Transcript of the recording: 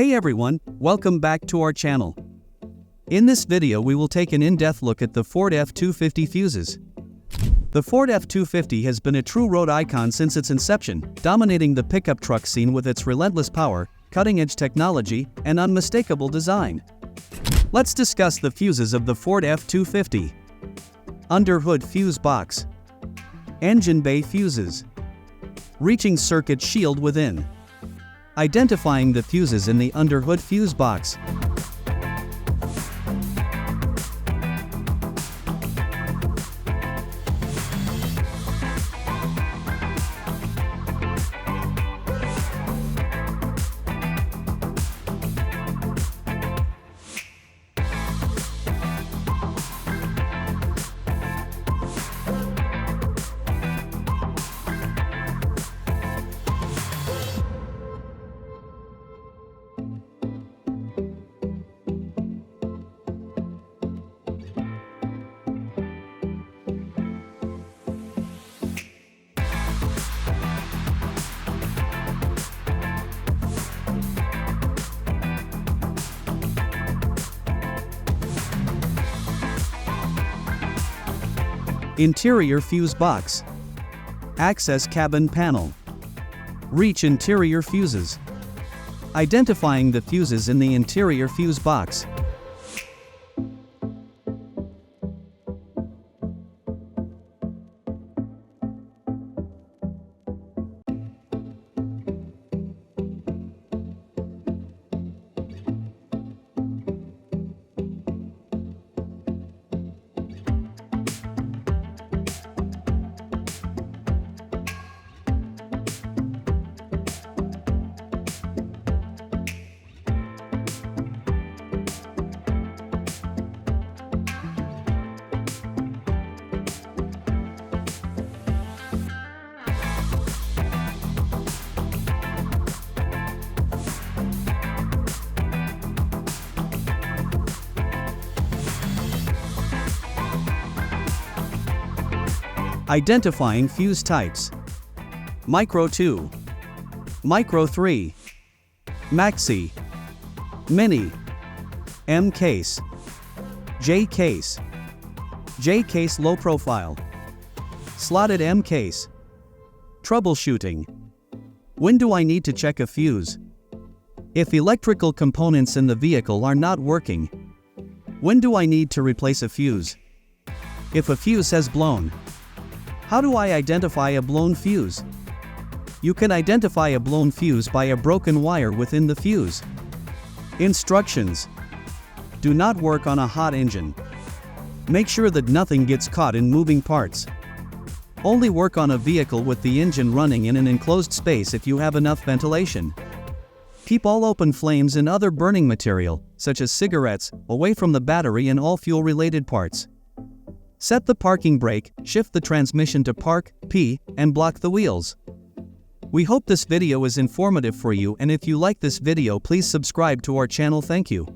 Hey everyone, welcome back to our channel. In this video we will take an in-depth look at the Ford F-250 fuses. The Ford F-250 has been a true road icon since its inception, dominating the pickup truck scene with its relentless power, cutting-edge technology, and unmistakable design. Let's discuss the fuses of the Ford F-250. Under-hood fuse box. Engine bay fuses. Reaching circuit shield within. Identifying the fuses in the under-hood fuse box. Interior fuse box. Access cabin panel. Reach interior fuses. Identifying the fuses in the interior fuse box. Identifying fuse types. Micro 2, Micro 3, Maxi, Mini, M case, J case, J case low profile, slotted M case. Troubleshooting. When do I need to check a fuse? If electrical components in the vehicle are not working. When do I need to replace a fuse? If a fuse has blown. How do I identify a blown fuse? You can identify a blown fuse by a broken wire within the fuse. Instructions. Do not work on a hot engine. Make sure that nothing gets caught in moving parts. Only work on a vehicle with the engine running in an enclosed space if you have enough ventilation. Keep all open flames and other burning material, such as cigarettes, away from the battery and all fuel-related parts. Set the parking brake, shift the transmission to park, P, and block the wheels. We hope this video is informative for you, and if you like this video please subscribe to our channel. Thank you.